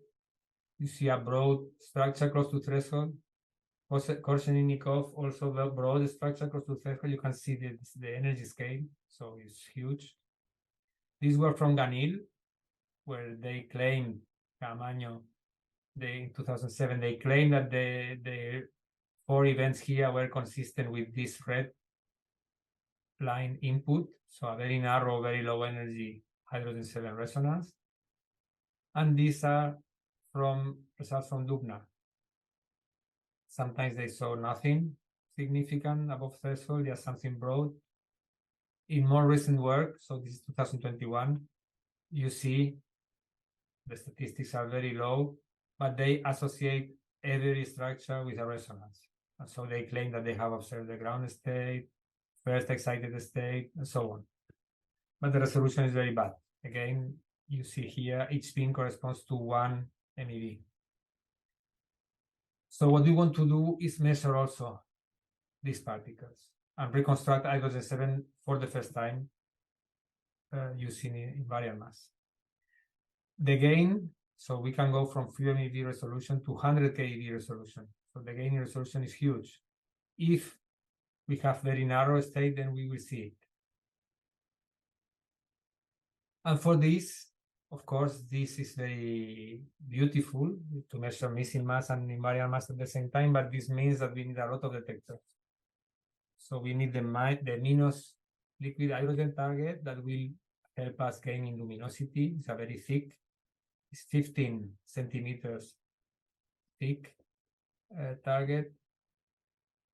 You see a broad structure close to threshold. Korchenikov also the broad structure close to threshold. You can see the energy scale, so it's huge. These were from Ganil, where they claimed, Camaño, in 2007, they claimed that the 4 events here were consistent with this red line input, so a very narrow, very low energy hydrogen 7 resonance. And these are results from Dubna. Sometimes they saw nothing significant above threshold, just something broad. In more recent work, so this is 2021, you see the statistics are very low, but they associate every structure with a resonance. And so they claim that they have observed the ground state, first excited state, and so on. But the resolution is very bad. Again, you see here, each beam corresponds to 1 MeV. So what we want to do is measure also these particles and reconstruct hydrogen 7 for the first time using invariant-mass. The gain, so we can go from few MeV resolution to 100 keV resolution. So the gain in resolution is huge. If we have very narrow state, then we will see it. And for this, of course, this is very beautiful to measure missing mass and invariant mass at the same time, but this means that we need a lot of detectors. So we need the minus liquid hydrogen target that will help us gain in luminosity. It's a very thick, it's 15 centimeters thick target.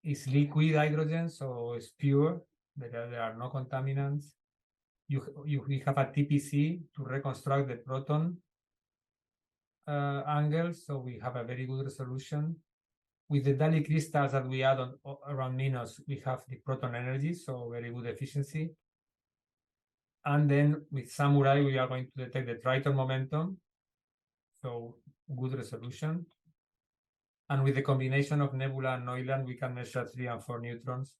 It's liquid hydrogen, so it's pure. There are no contaminants. We have a TPC to reconstruct the proton angle, so we have a very good resolution. With the Dali crystals that we add on around minus, we have the proton energy, so very good efficiency. And then with Samurai, we are going to detect the Triton momentum, so good resolution. And with the combination of Nebula and Neuland, we can measure 3 and 4 neutrons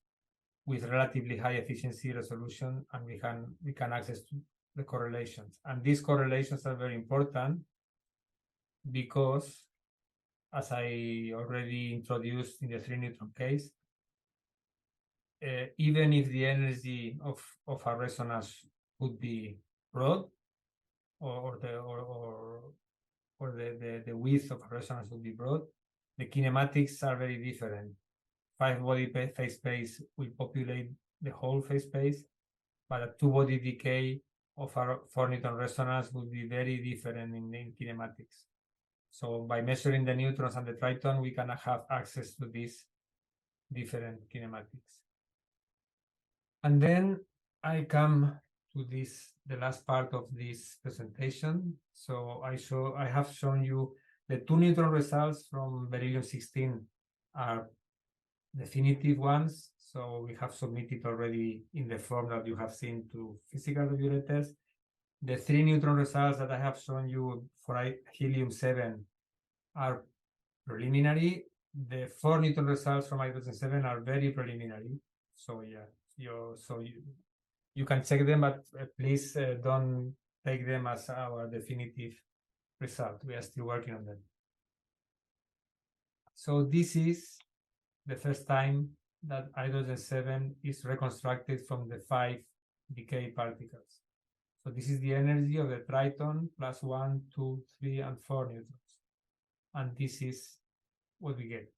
with relatively high efficiency resolution, and we can access to the correlations. And these correlations are very important because, as I already introduced in the 3-neutron case, even if the energy of a resonance would be broad, or the width of a resonance would be broad, the kinematics are very different. 5-body phase space will populate the whole phase space, but a 2-body decay of a 4-neutron resonance would be very different in kinematics. So by measuring the neutrons and the triton, we can have access to these different kinematics. And then I come to the last part of this presentation. So I have shown you the 2-neutron results from beryllium-16 are definitive ones. So we have submitted already in the form that you have seen to physical regulators. The 3-neutron results that I have shown you for helium-7 are preliminary. The 4-neutron results from hydrogen-7 are very preliminary. So yeah, you can check them, but please don't take them as our definitive result. We are still working on them. So this is the first time that hydrogen-7 is reconstructed from the 5 decay particles. So this is the energy of the triton plus 1, 2, 3, and 4 neutrons. And this is what we get.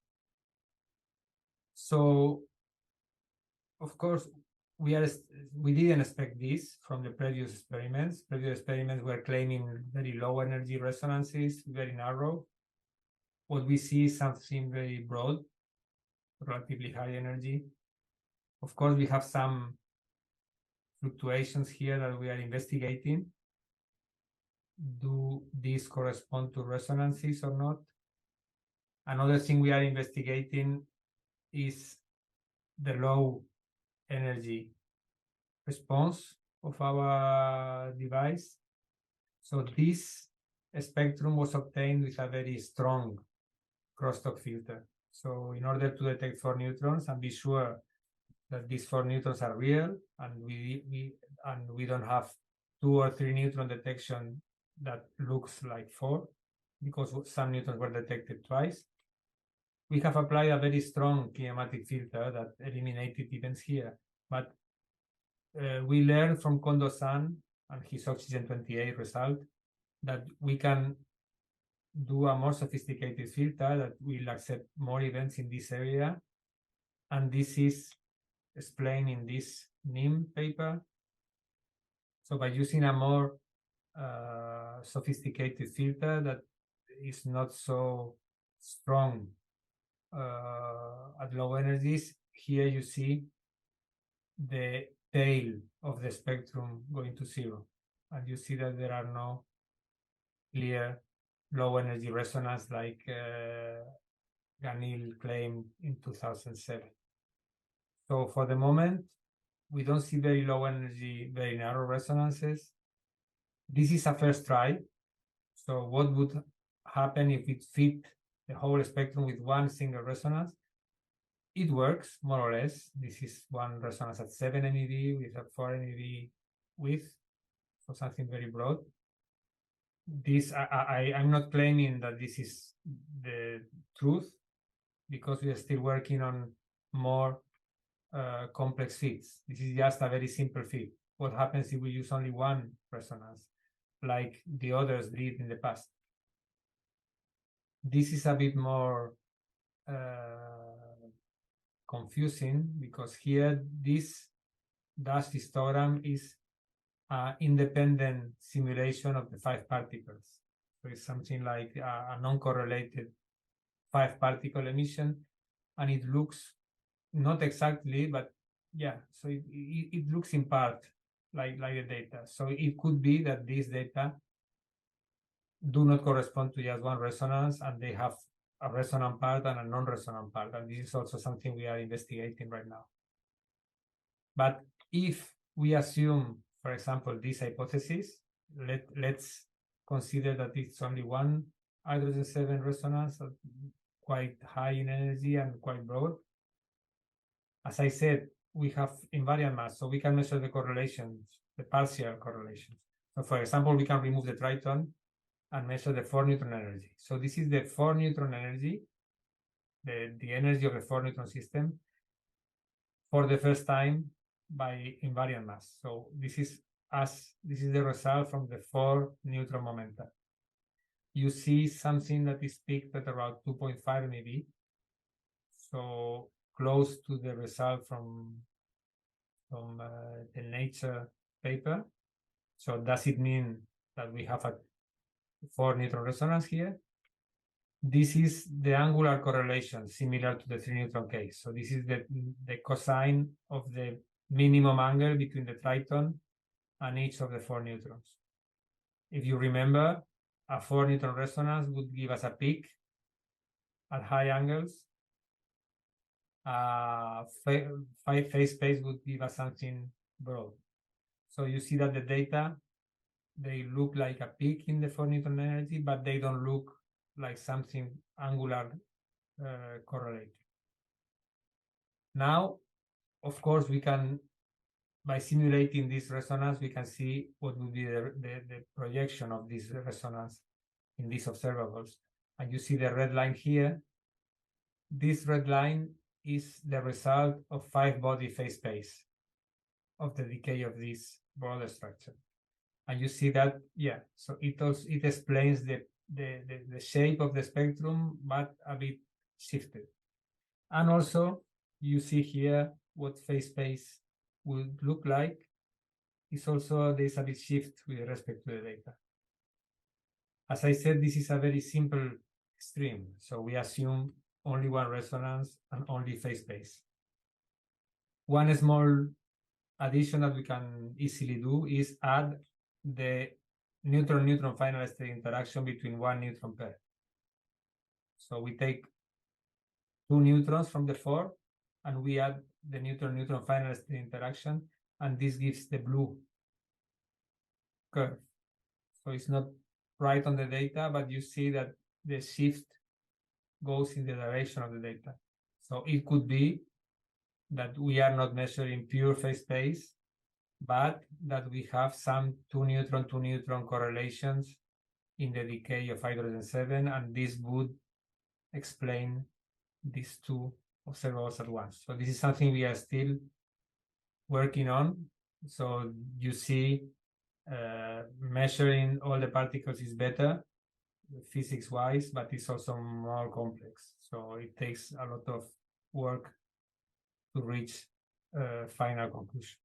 So, of course, we didn't expect this from the previous experiments. Previous experiments were claiming very low energy resonances, very narrow. What we see is something very broad, relatively high energy. Of course, we have some fluctuations here that we are investigating. Do these correspond to resonances or not? Another thing we are investigating is the low energy response of our device. So this spectrum was obtained with a very strong crosstalk filter. So in order to detect 4 neutrons and be sure that these 4 neutrons are real, and we don't have 2 or 3 neutron detection that looks like 4, because some neutrons were detected twice, we have applied a very strong kinematic filter that eliminated events here. But we learned from Kondo-san and his oxygen-28 result that we can do a more sophisticated filter that will accept more events in this area. And this is explained in this NIM paper. So by using a more sophisticated filter that is not so strong at low energies, here you see the tail of the spectrum going to 0. And you see that there are no clear low energy resonance like Ganil claimed in 2007. So for the moment, we don't see very low energy, very narrow resonances. This is a first try. So what would happen if it fit the whole spectrum with one single resonance? It works, more or less. This is one resonance at 7 MeV with a 4 MeV width, so something very broad. This I'm not claiming that this is the truth, because we are still working on more complex fits. This is just a very simple fit. What happens if we use only one resonance, like the others did in the past? This is a bit more confusing, because here this dash histogram is an independent simulation of the 5 particles. So it's something like a non-correlated 5-particle emission, and it looks not exactly, but yeah, so it looks in part like the data. So it could be that these data do not correspond to just one resonance, and they have a resonant part and a non-resonant part. And this is also something we are investigating right now. But if we assume, for example, this hypothesis, let's consider that it's only one hydrogen-7 resonance, quite high in energy and quite broad. As I said, we have invariant mass, so we can measure the correlations, the partial correlations. So for example, we can remove the triton and measure the 4-neutron energy. So this is the 4-neutron energy, the energy of the 4-neutron system for the first time by invariant mass. So this is the result from the 4-neutron momenta. You see something that is peaked at around 2.5 MeV, so close to the result from the Nature paper. So does it mean that we have a 4-neutron resonance here? This is the angular correlation similar to the 3-neutron case. So this is the cosine of the minimum angle between the triton and each of the 4 neutrons. If you remember, a 4-neutron resonance would give us a peak at high angles. Phase space would give us something broad. So you see that the data, they look like a peak in the 4-neutron energy, but they don't look like something angular correlated. Now, of course, we can, by simulating this resonance, we can see what would be the projection of this resonance in these observables. And you see the red line here. This red line is the result of 5-body phase space of the decay of this broader structure. And you see that, yeah, so it explains the shape of the spectrum, but a bit shifted. And also, you see here what phase space would look like. It's also, there's a bit shift with respect to the data. As I said, this is a very simple extreme. So we assume only one resonance and only phase space. One small addition that we can easily do is add the neutron-neutron final state interaction between one neutron pair. So we take 2 neutrons from the 4, and we add the neutron-neutron final state interaction, and this gives the blue curve. So it's not right on the data, but you see that the shift goes in the direction of the data. So it could be that we are not measuring pure phase space, but that we have some 2-neutron correlations in the decay of hydrogen-7, and this would explain these two observables at once. So this is something we are still working on. So you see, measuring all the particles is better physics-wise, but it's also more complex. So it takes a lot of work to reach final conclusion.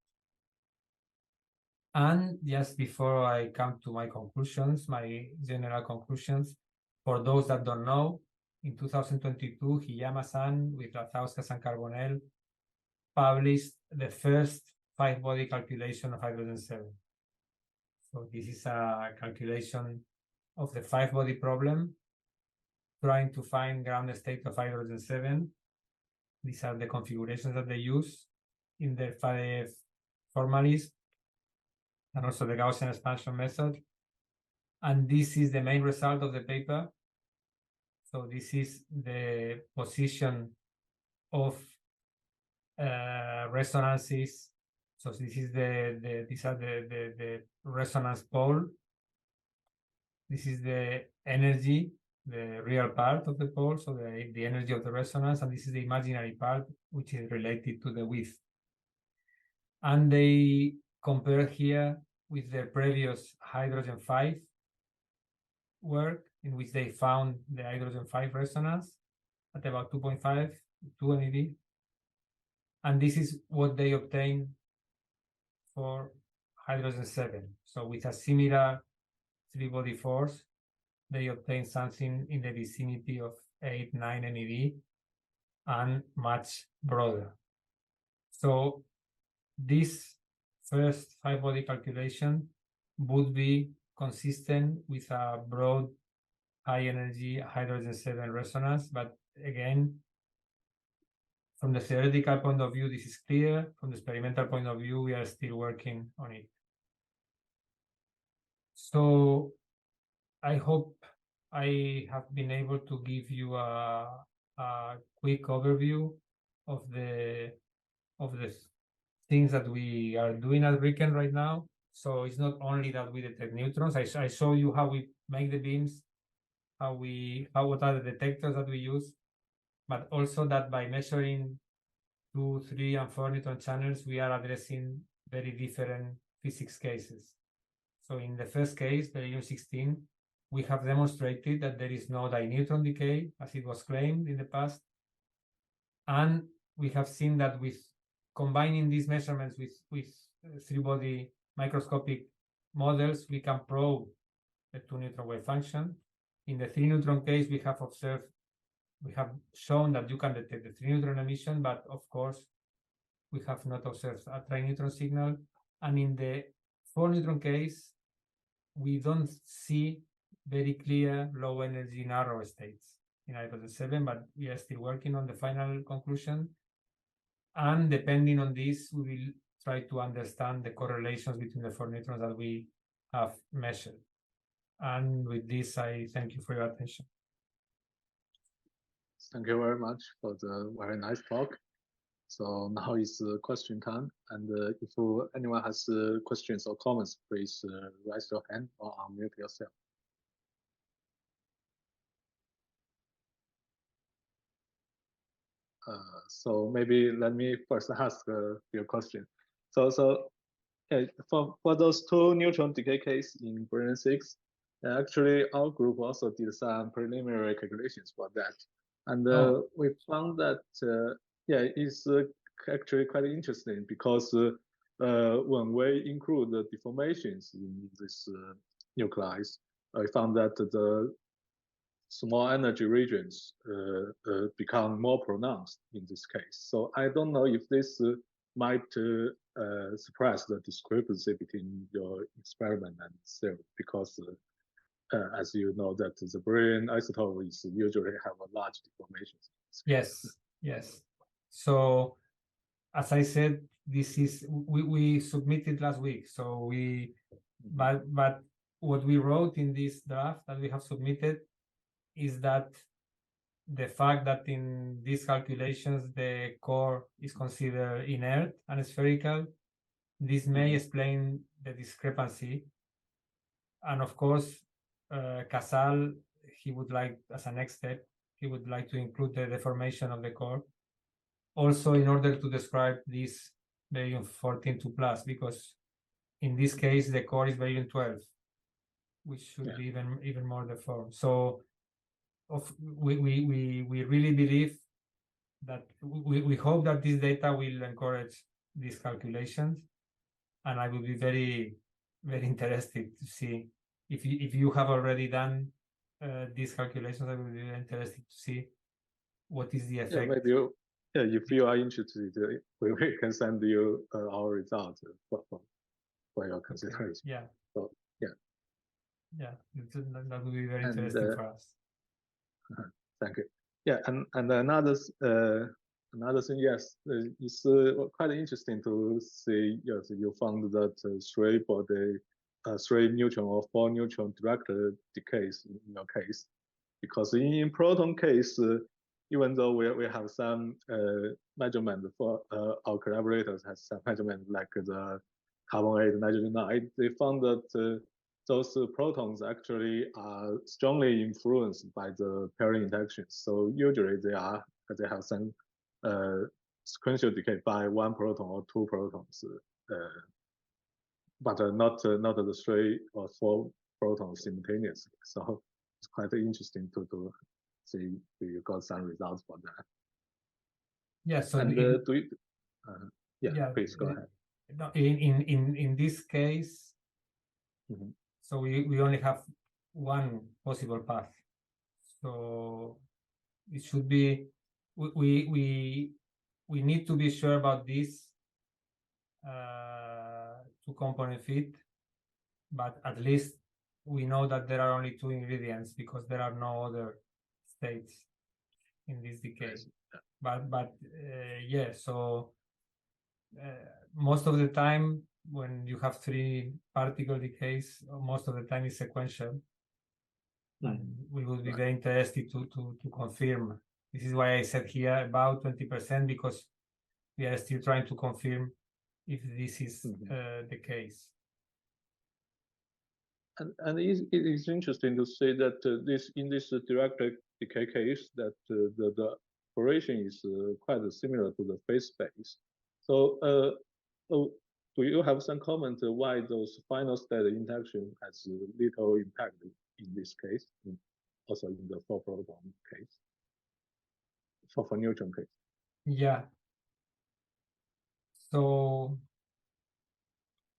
And just before I come to my conclusions, my general conclusions, for those that don't know, in 2022, Hiyama-san with Ratauskas and Carbonell published the first 5-body calculation of hydrogen-7. So this is a calculation of the 5-body problem, trying to find ground state of hydrogen-7. These are the configurations that they use in their 5 formalism, and also the Gaussian expansion method. And this is the main result of the paper. So this is the position of resonances. So this is these are the resonance pole. This is the energy the real part of the pole, so the energy of the resonance, and this is the imaginary part, which is related to the width. And they compare here with the previous hydrogen 5 work, in which they found the hydrogen 5 resonance at about 2.5, 2 MeV. And this is what they obtained for hydrogen 7. So with a similar three-body force, they obtained something in the vicinity of 8, 9 MeV and much broader. So this first 5-body calculation would be consistent with a broad high-energy hydrogen 7 resonance, but again, from the theoretical point of view, this is clear. From the experimental point of view, we are still working on it. So I hope I have been able to give you a quick overview of the things that we are doing at RIKEN right now. So it's not only that we detect neutrons. I show you how we make the beams, what are the detectors that we use, but also that by measuring 2, 3, and 4 neutron channels, we are addressing very different physics cases. So in the first case, the Beryllium-16, we have demonstrated that there is no dineutron decay, as it was claimed in the past. And we have seen that with combining these measurements with three-body microscopic models, we can probe the 2-neutron wave function. In the 3-neutron case, we have shown that you can detect the 3-neutron emission, but of course, we have not observed a tri-neutron signal. And in the 4-neutron case, we don't see very clear low energy narrow states in hydrogen 7, but we are still working on the final conclusion. And depending on this, we will try to understand the correlations between the 4 neutrons that we have measured. And with this, I thank you for your attention. Thank you very much for the very nice talk. So now is question time. And if anyone has questions or comments, please raise your hand or unmute yourself. So maybe let me first ask your question. So for those 2 neutron decay case in Beryllium 6, actually our group also did some preliminary calculations for that, and we found that it's actually quite interesting because when we include the deformations in this nuclei, I found that the small energy regions become more pronounced in this case. So I don't know if this might suppress the discrepancy between your experiment and theory, because as you know that the beryllium isotope is usually have a large deformations. Yes. So as I said, this is we submitted last week. So but what we wrote in this draft that we have submitted is that the fact that in these calculations the core is considered inert and spherical, this may explain the discrepancy. And of course, Casal, he would like, as a next step, he would like to include the deformation of the core, also in order to describe this beryllium 14-2+, because in this case the core is beryllium 12, which should be even more deformed. So we really believe that we hope that this data will encourage these calculations, and I will be very, very interested to see if you have already done these calculations. I will be very interested to see what is the effect. Maybe if you are interested, we can send you our results for your consideration. Yeah. So that will be very interesting for us. Thank you. Yeah, and another thing, yes, it's quite interesting to see. Yes, you found that 3 neutron or 4 neutron direct decays in your case, because in proton case, even though we have some measurement for our collaborators has some measurement like the carbon 8, nitrogen 9, they found that those protons actually are strongly influenced by the pairing interactions. So usually they have some sequential decay by one proton or two protons, but not the 3 or 4 protons simultaneously. So it's quite interesting to see you got some results for that. Yeah. So and do you? Yeah, please go ahead. In this case, mm-hmm. So we only have one possible path. So it should be we need to be sure about this two-component fit, but at least we know that there are only two ingredients because there are no other states in this decay. But yeah, so most of the time when you have 3 particle decays, most of the time is sequential. And we would be very interested to confirm. This is why I said here about 20%, because we are still trying to confirm if this is the case. And it is interesting to say that in this direct decay case, that the operation is quite similar to the phase space. So do you have some comment why those final state interaction has little impact in this case, also in the 4-proton case, for neutron case? Yeah. So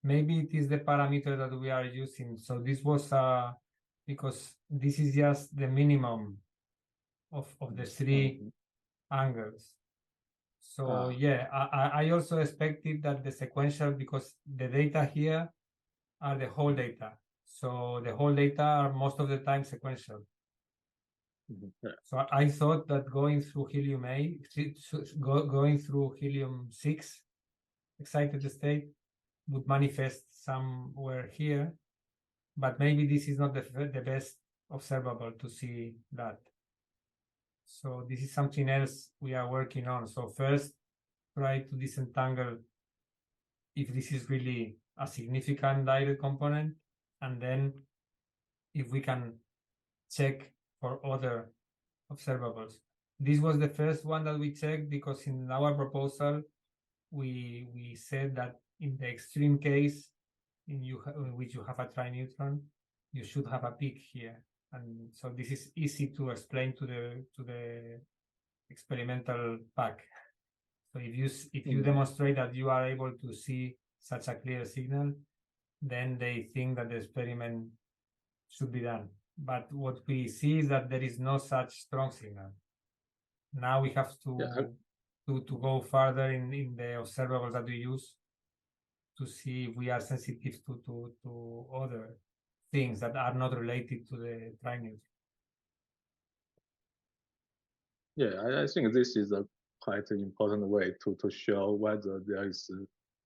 maybe it is the parameter that we are using. So this was because this is just the minimum of the 3 angles. So yeah, I also expected that the sequential, because the data here are the whole data. So the whole data are most of the time sequential. Yeah. So I thought that going through helium going through helium 6 excited state would manifest somewhere here, but maybe this is not the best observable to see that. So this is something else we are working on. So first, try to disentangle if this is really a significant direct component, and then if we can check for other observables. This was the first one that we checked because in our proposal, we said that in the extreme case in which you have a trineutron, you should have a peak here. And so this is easy to explain to the experimental pack. So if you demonstrate that you are able to see such a clear signal, then they think that the experiment should be done. But what we see is that there is no such strong signal. Now we have to go further in the observables that we use to see if we are sensitive to other things that are not related to the trineutron. Yeah, I think this is a quite important way to show whether there is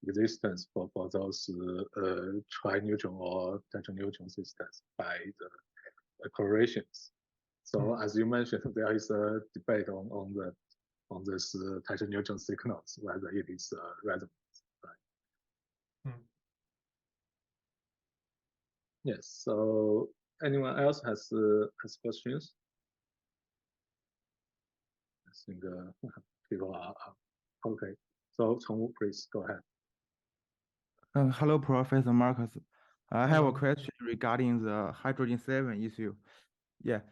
existence for those trineutron or tetraneutron systems by the correlations. So as you mentioned, there is a debate on this tetraneutron signals, whether it is resonance. Right? Yes. So anyone else has questions? I think people are okay. So Chengwu, please go ahead. Hello, Professor Marqués. I have a question regarding the hydrogen-7 issue. Yeah.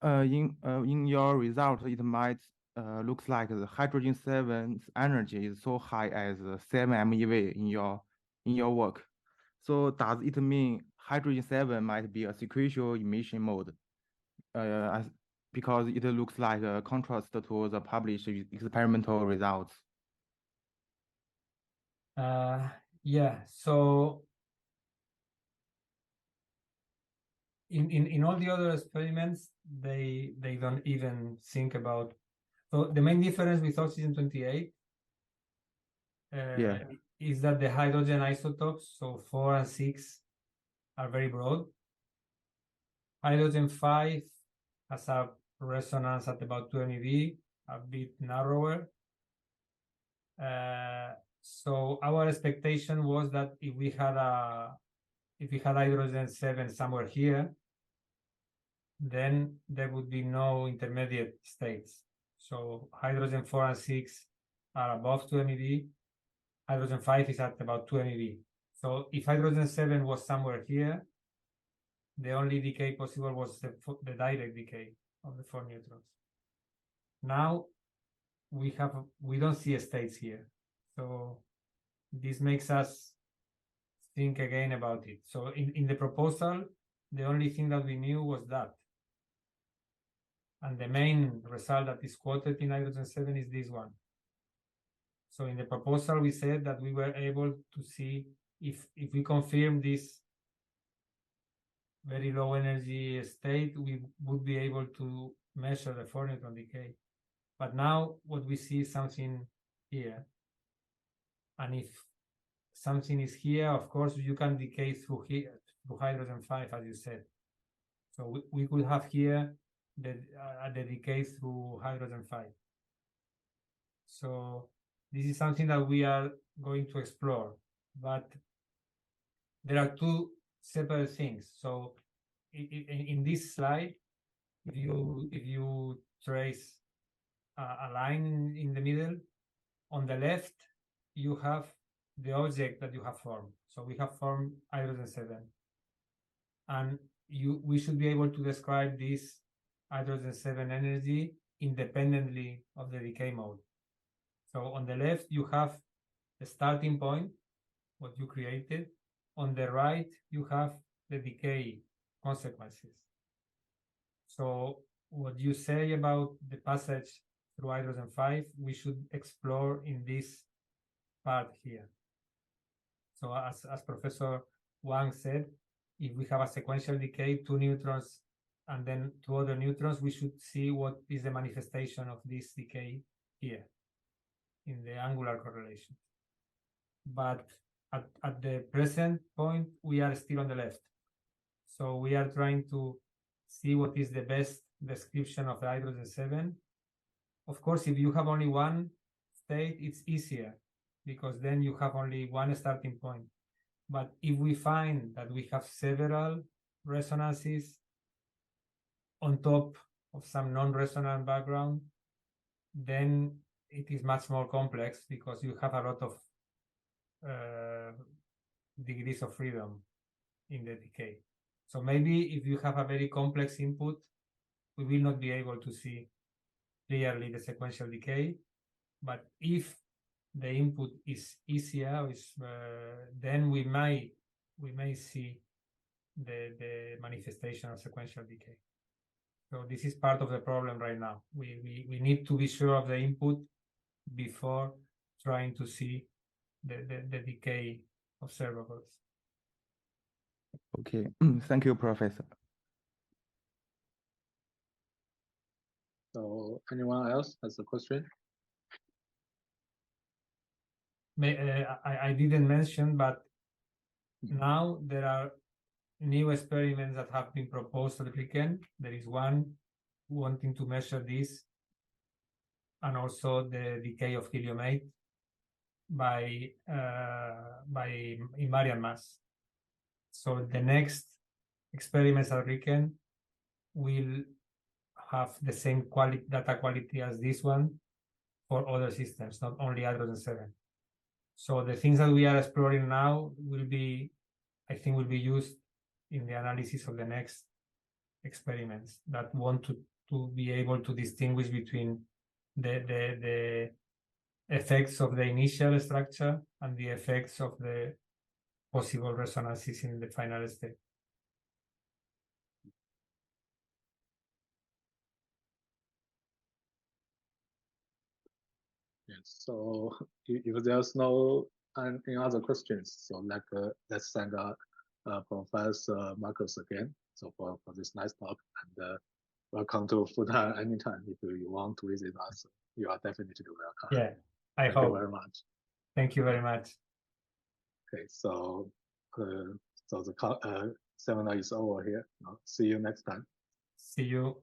In your result, it might looks like the hydrogen-7's energy is so high as 7 MeV in your work. So does it mean hydrogen-7 might be a sequential emission mode? Because it looks like a contrast to the published experimental results. Yeah, so in all the other experiments, they don't even think about. So the main difference with oxygen-28 is that the hydrogen isotopes, so 4 and 6, are very broad. Hydrogen-5 has a resonance at about 2 MeV, a bit narrower. So our expectation was that if we had a if we had hydrogen 7 somewhere here, then there would be no intermediate states. So hydrogen 4 and 6 are above 2 MeV. Hydrogen 5 is at about 2 MeV. So if hydrogen 7 was somewhere here, the only decay possible was the direct decay of the 4 neutrons. Now we don't see states here. So this makes us think again about it. So in the proposal, the only thing that we knew was that. And the main result that is quoted in hydrogen 7 is this one. So in the proposal, we said that we were able to see if we confirm this very low energy state, we would be able to measure the 4 neutron decay. But now what we see is something here. And if something is here, of course, you can decay through here, through hydrogen 5, as you said. So we could have here the decay through hydrogen 5. So this is something that we are going to explore, but there are two separate things. So in this slide, if you trace a line in the middle, on the left, you have the object that you have formed. So we have formed hydrogen 7. And we should be able to describe this hydrogen 7 energy independently of the decay mode. So on the left, you have the starting point, what you created. On the right, you have the decay consequences. So what you say about the passage through hydrogen 5, we should explore in this part here. So as Professor Wang said, if we have a sequential decay, 2 neutrons and then 2 other neutrons, we should see what is the manifestation of this decay here in the angular correlation. But at the present point, we are still on the left. So we are trying to see what is the best description of the hydrogen 7. Of course, if you have only one state, it's easier because then you have only one starting point. But if we find that we have several resonances on top of some non-resonant background, then it is much more complex because you have a lot of degrees of freedom in the decay. So maybe if you have a very complex input, we will not be able to see clearly the sequential decay. But if the input is easier, then we may see the manifestation of sequential decay. So this is part of the problem right now. We need to be sure of the input before trying to see the decay observables. Okay, thank you, Professor. So anyone else has a question? I didn't mention, but now there are new experiments that have been proposed to the RIKEN. There is one wanting to measure this and also the decay of helium-8 by invariant-mass. So the next experiments at RIKEN will have the same data quality as this one for other systems, not only hydrogen 7. So the things that we are exploring now I think will be used in the analysis of the next experiments that want to be able to distinguish between the effects of the initial structure and the effects of the possible resonances in the final state. Yes. So if there's no any other questions, so let's thank Professor Marqués again. So for this nice talk, and welcome to Fudan anytime. If you want to visit us, you are definitely welcome. Yeah, I hope. Thank you very much. Thank you very much. Okay, so the seminar is over here. See you next time. See you.